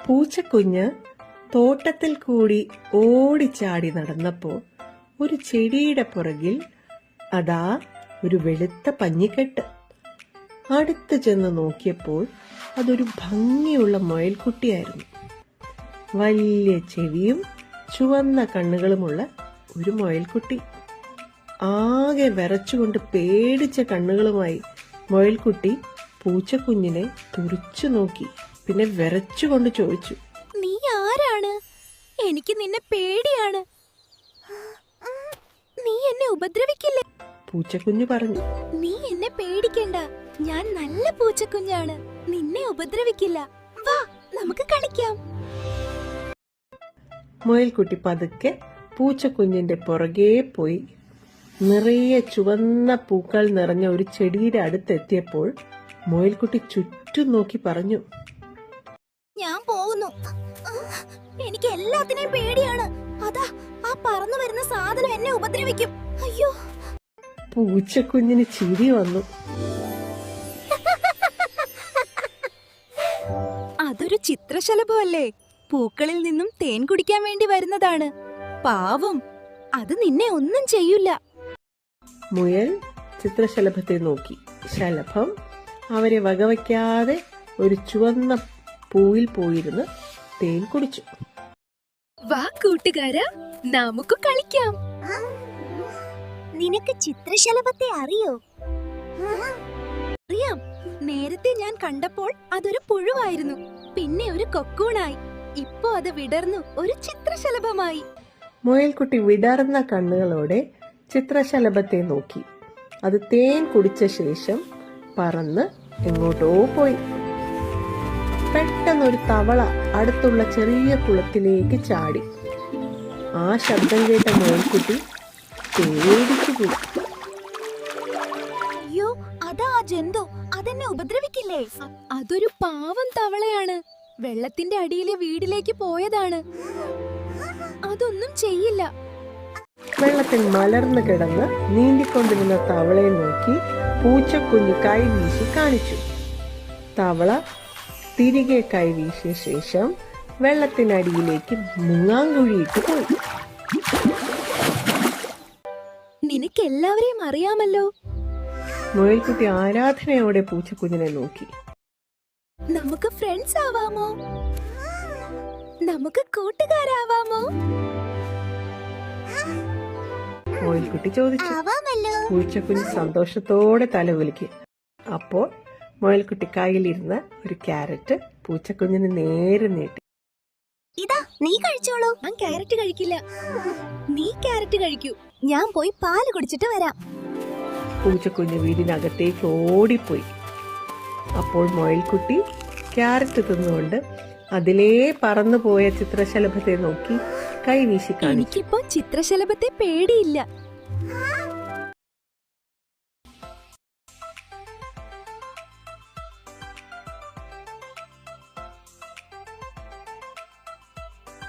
പൂച്ചക്കുഞ്ഞ് തോട്ടത്തിൽ കൂടി ഓടിച്ചാടി നടന്നപ്പോ ഒരു ചെടിയുടെ പുറകിൽ അതാ ഒരു വെളുത്ത പഞ്ഞിക്കെട്ട്. അടുത്ത് ചെന്ന് നോക്കിയപ്പോൾ അതൊരു ഭംഗിയുള്ള മുയൽക്കുട്ടിയായിരുന്നു. വലിയ ചെവിയും ചുവന്ന കണ്ണുകളുമുള്ള ഒരു മുയൽക്കുട്ടി. ആകെ വിറച്ചുകൊണ്ട് പേടിച്ച കണ്ണുകളുമായി മുയൽക്കുട്ടി പൂച്ചക്കുഞ്ഞിനെ തുറിച്ചു നോക്കി. പിന്നെ വിറച്ചുകൊണ്ട് ചോദിച്ചു, നീ ആരാണ്? എനിക്ക് നിന്നെ പേടിയാണ്. നീ എന്നെ ഉപദ്രവിക്കില്ലേ? പൂച്ചക്കുഞ്ഞ് പറഞ്ഞു, നീ എന്നെ പേടിക്കണ്ട, ഞാൻ നല്ല പൂച്ചക്കുഞ്ഞാണ്, നിന്നെ ഉപദ്രവിക്കില്ല. വാ, നമുക്ക് കളിക്കാം. മുയൽക്കുട്ടി പതുക്കെ പൂച്ചക്കുഞ്ഞിന്റെ പുറകെ പോയി നിറയെ ചുവന്ന പൂക്കൾ നിറഞ്ഞ ഒരു ചെടിയുടെ അടുത്തെത്തിയപ്പോൾ മുയൽക്കുട്ടി ചുറ്റും നോക്കി പറഞ്ഞു, ഞാൻ പോകുന്നു. എനിക്ക് എല്ലാത്തിനെയും പേടിയാണ്. അതാ ആ പറന്നു വരുന്ന സാധനം എന്നെ ഉപദ്രവിക്കും. അയ്യോ! പൂച്ചക്കുഞ്ഞിന് ചിരി വന്നു. അതൊരു ചിത്രശലഭമല്ലേ? പൂക്കളിൽ നിന്നും തേൻ കുടിക്കാൻ വേണ്ടി വരുന്നതാണ്. പാവം, അത് നിന്നെ ഒന്നും ചെയ്യില്ല. മുയൽ ചിത്രശലഭത്തെ നോക്കി. ശലഭം അവരെ വകവയ്ക്കാതെ ഒരു ചുവന്ന പൂവിൽ പോയിരുന്ന് തേൻ കുടിച്ചു. വാ കൂട്ടുകാരാ, നമുക്ക് കളിക്കാം. നിനക്ക് ചിത്രശലഭത്തെ അറിയോ? അറിയാം. നേരത്തെ ഞാൻ കണ്ടപ്പോൾ അതൊരു പുഴുവായിരുന്നു, പിന്നെ ഒരു കൊക്കൂണായി, ഇപ്പോ അത് വിടർന്നു ഒരു ചിത്രശലഭമായി. മുയൽക്കുട്ടി വിടർന്ന കണ്ണുകളോടെ ചിത്രശലഭത്തെ നോക്കി. അത് തേൻ കുടിച്ച ശേഷം പറന്ന് എങ്ങോട്ടോ പോയി. പെട്ടെന്നൊരു തവള അടുത്തുള്ള ചെറിയ കുളത്തിലേക്ക് ചാടി. ആ ശബ്ദം കേട്ട മുയൽക്കുട്ടി പേടിച്ചു പോയി. അയ്യോ, അതാ ആ ജന്തു, അതെന്നെ ഉപദ്രവിക്കില്ലേ? അതൊരു പാവം തവളയാണ്, വെള്ളത്തിന്റെ അടിയിലെ വീടിലേക്ക് പോയതാണ്, അതൊന്നും ചെയ്യില്ല. വെള്ളത്തിൽ മലർന്നു കിടന്ന് നീന്തിക്കൊണ്ടിരുന്ന തവളയെ നോക്കി പൂച്ചക്കുഞ്ഞ് കൈ വീശി കാണിച്ചു. തവള തിരികെ കൈ വീശിയ ശേഷം വെള്ളത്തിനടിയിലേക്ക് മുങ്ങാങ്കുഴിയിട്ട് പോയി. നിനക്ക് എല്ലാവരെയും അറിയാമല്ലോ. മുയൽക്കുട്ടി ആരാധനയോടെ പൂച്ചക്കുഞ്ഞിനെ നോക്കി. നമുക്ക് ഫ്രണ്ട്സ് ആവാമോ? നമുക്ക് കൂട്ടുകാരാവാമോ? മുയൽക്കുട്ടി ചോദിച്ചു. പൂച്ചക്കുഞ്ഞ് സന്തോഷത്തോടെ തലകുലുക്കി. അപ്പോൾ മുയൽക്കുട്ടി കയ്യിലിരുന്ന ഒരു ക്യാരറ്റ് പൂച്ചക്കുഞ്ഞിന് നേരെ നീട്ടി. ഇതാ, നീ കഴിച്ചോളൂ. ഞാൻ ക്യാരറ്റ് കഴിക്കില്ല. നീ ക്യാരറ്റ് കഴിക്കൂ, ഞാൻ പോയി പാല് കുടിച്ചിട്ട് വരാം. പൂച്ചക്കുഞ്ഞ് വീടിനകത്തേക്ക് ഓടിപ്പോയി. അപ്പോൾ മുയൽക്കുട്ടി ക്യാരറ്റ് തിന്നുകൊണ്ട് അതിലേ പറന്നുപോയ ചിത്രശലഭത്തെ നോക്കി കൈവീശി കാണിച്ചു. എനിക്കിപ്പോ ചിത്രശലഭത്തെ പേടിയില്ല.